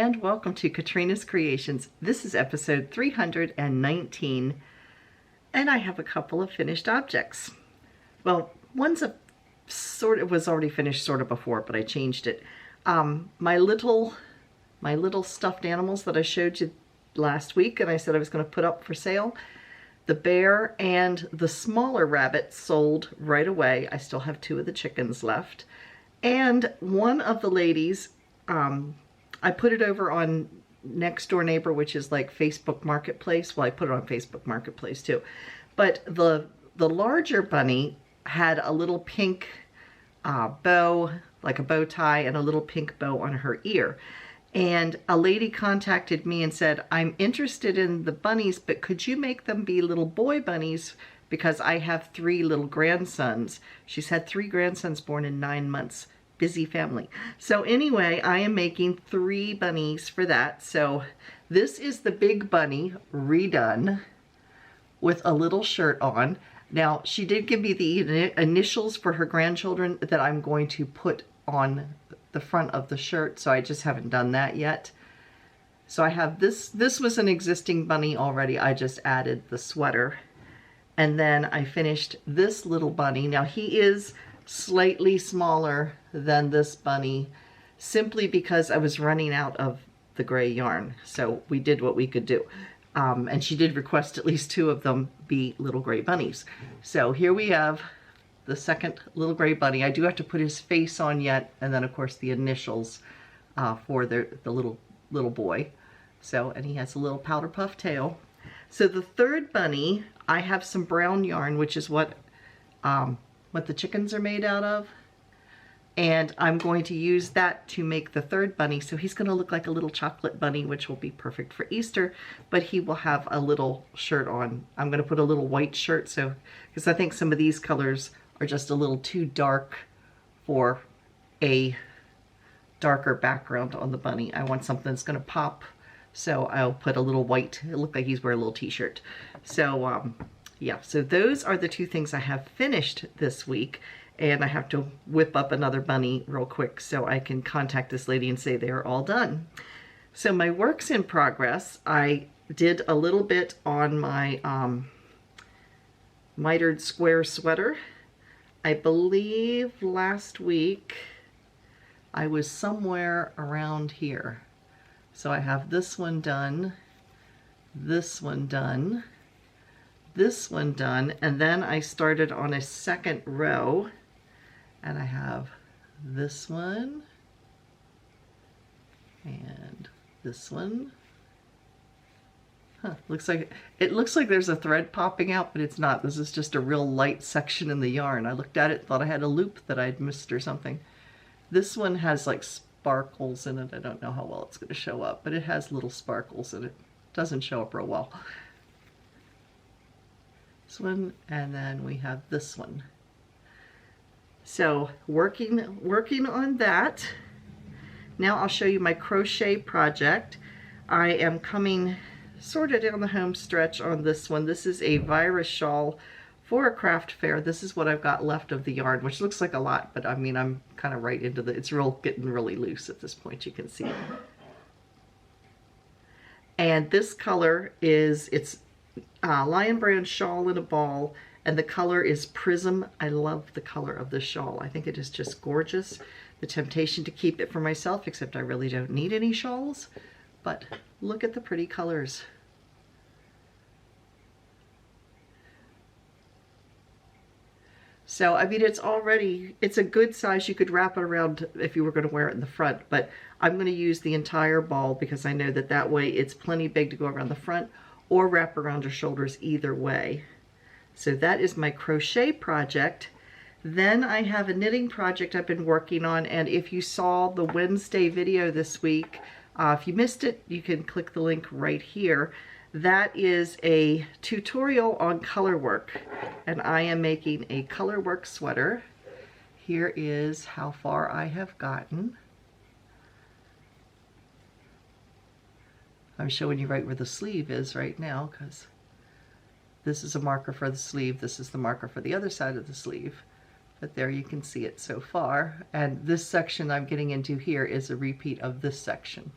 and welcome to Katrina's Creations. This is episode 319 and I have a couple of finished objects. Well, one's a sort of was already finished sort of before, but I changed it. My little stuffed animals that I showed you last week and I said I was going to put up for sale. The bear and the smaller rabbit sold right away. I still have 2 of the chickens left. And one of the ladies, I put it over on Next Door Neighbor, which is like Facebook Marketplace. Well, I put it on Facebook Marketplace too. But the larger bunny had a little pink bow, like a bow tie, and a little pink bow on her ear. And a lady contacted me and said, I'm interested in the bunnies, but could you make them be little boy bunnies? Because I have 3 little grandsons. She's had 3 grandsons born in 9 months. Busy family. So anyway, I am making 3 bunnies for that. So this is the big bunny redone with a little shirt on. Now, she did give me the initials for her grandchildren that I'm going to put on the front of the shirt, so I just haven't done that yet. So I have this was an existing bunny already. I just added the sweater. And then I finished this little bunny. Now he is slightly smaller than this bunny simply because I was running out of the gray yarn. So we did what we could do. And she did request at least 2 of them be little gray bunnies. So here we have the second little gray bunny. I do have to put his face on yet, and then of course the initials for the little boy. So, and he has a little powder puff tail. So the third bunny, I have some brown yarn, which is what the chickens are made out of. And I'm going to use that to make the third bunny. So he's going to look like a little chocolate bunny, which will be perfect for Easter, but he will have a little shirt on. I'm going to put a little white shirt, so because I think some of these colors are just a little too dark for a darker background on the bunny. I want something that's going to pop, so I'll put a little white. It looked like he's wearing a little t-shirt. So yeah, so those are the 2 things I have finished this week, and I have to whip up another bunny real quick so I can contact this lady and say they are all done. So my work's in progress. I did a little bit on my mitered square sweater. I believe last week I was somewhere around here. So I have this one done, this one done, this one done, and then I started on a second row, and I have this one and this one. Huh, it looks like there's a thread popping out, but it's not. This is just a real light section in the yarn. I looked at it, thought I had a loop that I'd missed or something. This one has like sparkles in it. I don't know how well it's going to show up, but it has little sparkles in it. Doesn't show up real well. This one, and then we have this one. So working on that. Now I'll show you my crochet project. I am coming sort of down the home stretch on this one. This is a virus shawl for a craft fair. This is what I've got left of the yarn, which looks like a lot, but I mean, I'm kind of right into it's getting really loose at this point, you can see. And this color is, it's Lion Brand shawl in a ball, and the color is Prism. I love the color of this shawl. I think it is just gorgeous. The temptation to keep it for myself, except I really don't need any shawls, but look at the pretty colors. So, I mean, it's a good size. You could wrap it around if you were going to wear it in the front, but I'm going to use the entire ball because I know that way it's plenty big to go around the front or wrap around your shoulders either way. So that is my crochet project. Then I have a knitting project I've been working on, and if you saw the Wednesday video this week, if you missed it, you can click the link right here. That is a tutorial on color work, and I am making a color work sweater. Here is how far I have gotten. I'm showing you right where the sleeve is right now, because this is a marker for the sleeve, this is the marker for the other side of the sleeve. But there you can see it so far, and this section I'm getting into here is a repeat of this section.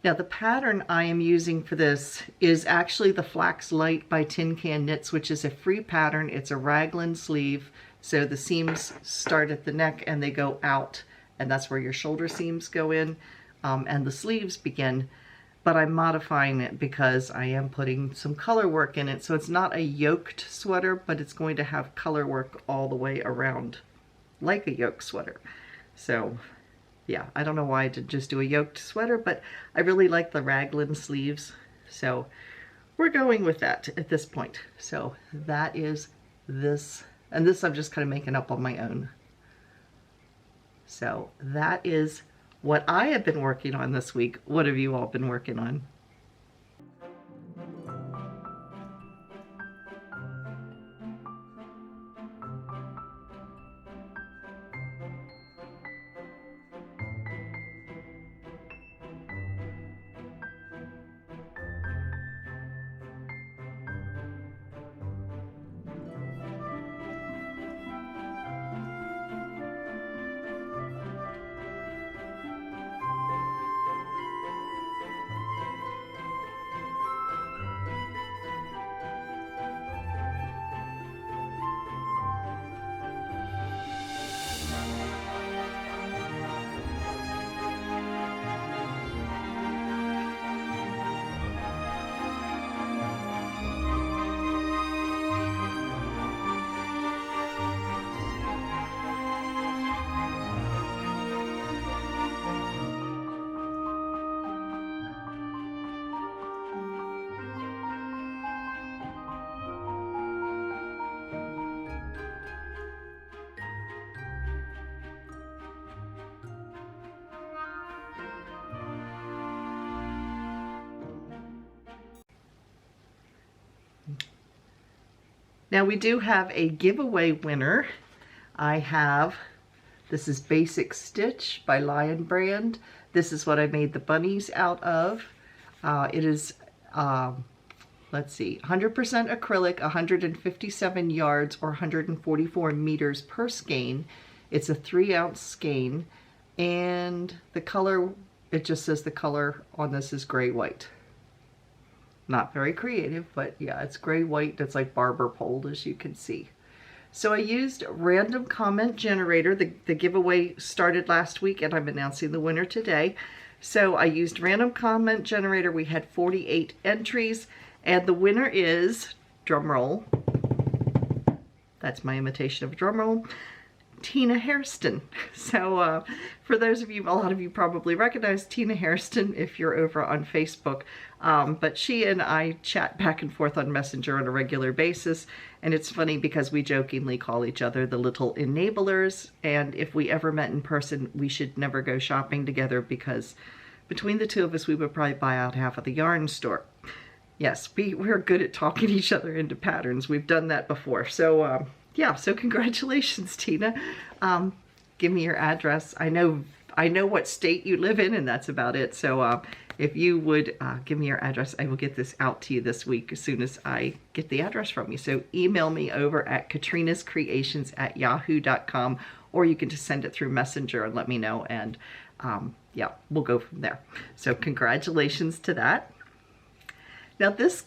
Now the pattern I am using for this is actually the Flax Light by Tin Can Knits, which is a free pattern. It's a raglan sleeve, so the seams start at the neck and they go out, and that's where your shoulder seams go in, and the sleeves begin. But I'm modifying it because I am putting some color work in it, so it's not a yoked sweater, but it's going to have color work all the way around like a yoke sweater. So yeah, I don't know why I did just do a yoked sweater, but I really like the raglan sleeves. So we're going with that at this point. So that is this, and this I'm just kind of making up on my own. So that is what I have been working on this week. What have you all been working on? Now we do have a giveaway winner. I have, this is Basic Stitch by Lion Brand. This is what I made the bunnies out of. It is, let's see, 100% acrylic, 157 yards or 144 meters per skein. It's a 3-ounce skein, and the color, it just says the color on this is gray white. Not very creative, but yeah, it's gray white. It's like barber pole, as you can see. So I used random comment generator. The giveaway started last week and I'm announcing the winner today. So I used random comment generator. We had 48 entries and the winner is, drum roll, that's my imitation of a drum roll, Tina Hairston. So for those of you, a lot of you probably recognize Tina Hairston if you're over on Facebook, but she and I chat back and forth on Messenger on a regular basis, and it's funny because we jokingly call each other the little enablers, and if we ever met in person, we should never go shopping together because between the two of us, we would probably buy out half of the yarn store. Yes, we're good at talking each other into patterns. We've done that before. So yeah, so congratulations, Tina. Give me your address. I know what state you live in, and that's about it. So if you would give me your address, I will get this out to you this week as soon as I get the address from you. So email me over at KatrinasCreations@yahoo.com, or you can just send it through Messenger and let me know, and yeah, we'll go from there. So congratulations to that. Now this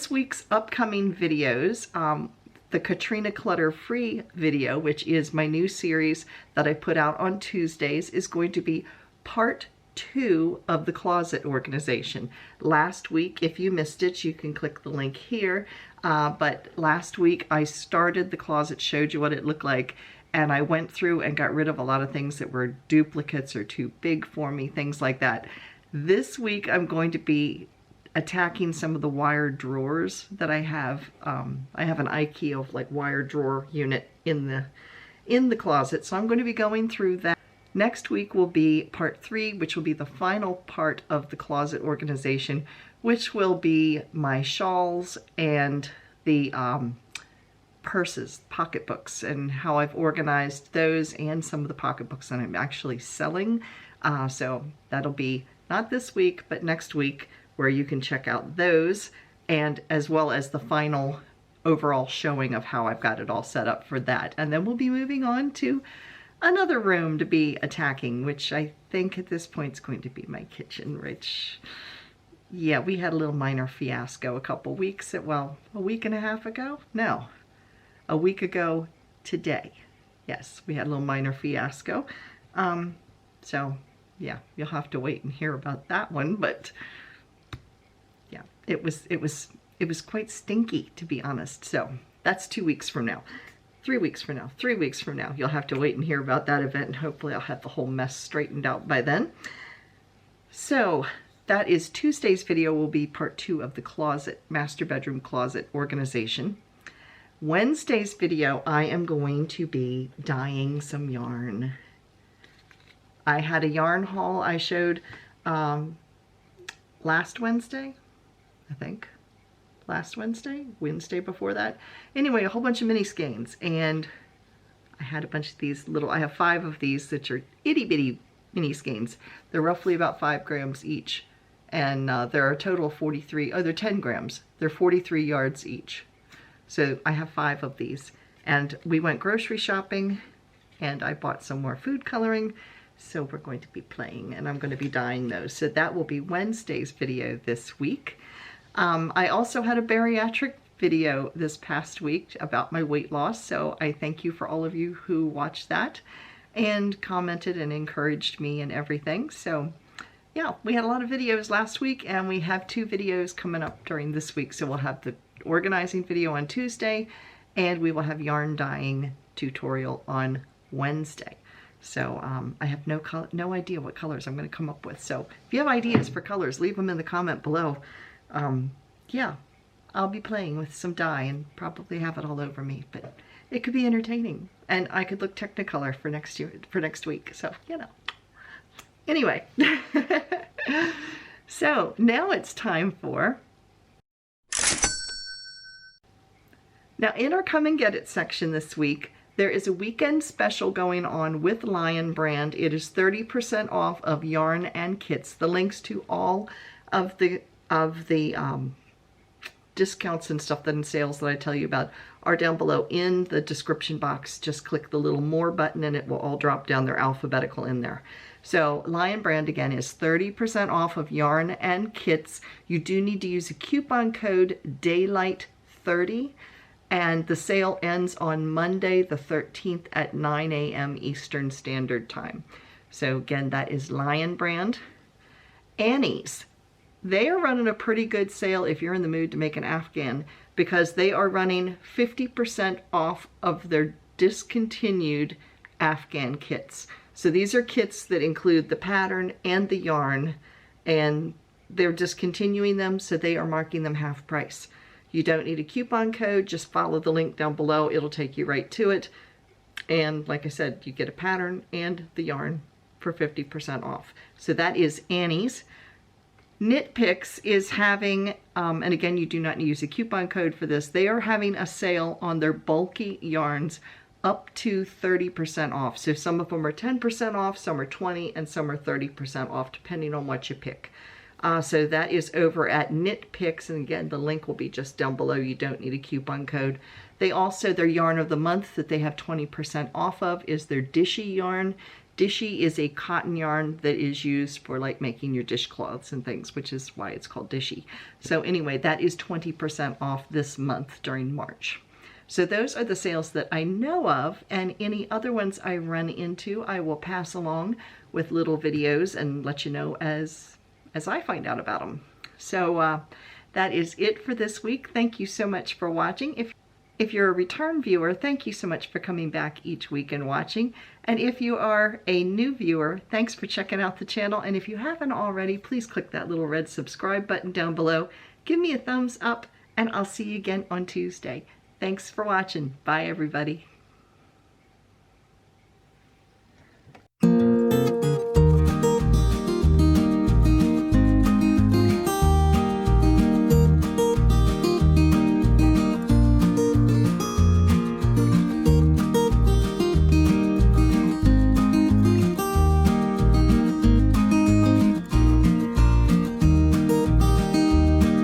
week's upcoming videos, the Katrina Clutter Free video, which is my new series that I put out on Tuesdays, is going to be part 2 of the closet organization. Last week, if you missed it, you can click the link here. But last week I started the closet, showed you what it looked like, and I went through and got rid of a lot of things that were duplicates or too big for me, things like that. This week I'm going to be attacking some of the wire drawers that I have. I have an IKEA like wire drawer unit in the closet, so I'm going to be going through that. Next week will be part 3, which will be the final part of the closet organization, which will be my shawls and the purses, pocketbooks, and how I've organized those, and some of the pocketbooks that I'm actually selling. So that'll be not this week, but next week, where you can check out those, and as well as the final overall showing of how I've got it all set up for that. And then we'll be moving on to another room to be attacking, which I think at this point is going to be my kitchen, which, yeah, we had a little minor fiasco a couple weeks, well, a week and a half ago? No, a week ago today. Yes, we had a little minor fiasco. So yeah, you'll have to wait and hear about that one, but yeah, it was quite stinky, to be honest. So that's 2 weeks from now. 3 weeks from now, 3 weeks from now, you'll have to wait and hear about that event, and hopefully I'll have the whole mess straightened out by then. So that is Tuesday's video will be part 2 of the closet, master bedroom closet organization. Wednesday's video, I am going to be dyeing some yarn. I had a yarn haul I showed last Wednesday, I think. Last Wednesday before that. Anyway, a whole bunch of mini skeins, and I had a bunch of these little, I have 5 of these that are itty bitty mini skeins. They're roughly about 5 grams each, and there are a total of 43, oh, they're 10 grams. They're 43 yards each. So I have 5 of these, and we went grocery shopping, and I bought some more food coloring, so we're going to be playing, and I'm going to be dyeing those. So that will be Wednesday's video this week. I also had a bariatric video this past week about my weight loss, so I thank you for all of you who watched that and commented and encouraged me and everything. So yeah, we had a lot of videos last week, and we have 2 videos coming up during this week. So we'll have the organizing video on Tuesday, and we will have yarn dyeing tutorial on Wednesday. So I have no idea what colors I'm going to come up with. So if you have ideas for colors, leave them in the comment below. Yeah, I'll be playing with some dye and probably have it all over me, but it could be entertaining, and I could look Technicolor for next week. So, you know. Anyway, so now it's time for. Now in our Come and Get It section this week, there is a weekend special going on with Lion Brand. It is 30% off of yarn and kits. The links to all of the discounts and stuff that in sales that I tell you about are down below in the description box. Just click the little more button and it will all drop down. They're alphabetical in there. So Lion Brand again is 30% off of yarn and kits. You do need to use a coupon code DAYLIGHT30, and the sale ends on Monday the 13th at 9 a.m. Eastern Standard Time. So again, that is Lion Brand. Annie's. They are running a pretty good sale if you're in the mood to make an Afghan, because they are running 50% off of their discontinued Afghan kits. So these are kits that include the pattern and the yarn, and they're discontinuing them, so they are marking them half price. You don't need a coupon code, just follow the link down below, it'll take you right to it. And like I said, you get a pattern and the yarn for 50% off. So that is Annie's. Knit Picks is having, and again, you do not need to use a coupon code for this, they are having a sale on their bulky yarns up to 30% off. So some of them are 10% off, some are 20%, and some are 30% off, depending on what you pick. So that is over at Knit Picks, and again, the link will be just down below. You don't need a coupon code. They also, their yarn of the month that they have 20% off of is their Dishy yarn. Dishy is a cotton yarn that is used for like making your dishcloths and things, which is why it's called Dishy. So anyway, that is 20% off this month during March. So those are the sales that I know of, and any other ones I run into, I will pass along with little videos and let you know as I find out about them. So that is it for this week. Thank you so much for watching. If you're a return viewer, thank you so much for coming back each week and watching. And if you are a new viewer, thanks for checking out the channel. And if you haven't already, please click that little red subscribe button down below. Give me a thumbs up, and I'll see you again on Tuesday. Thanks for watching. Bye, everybody.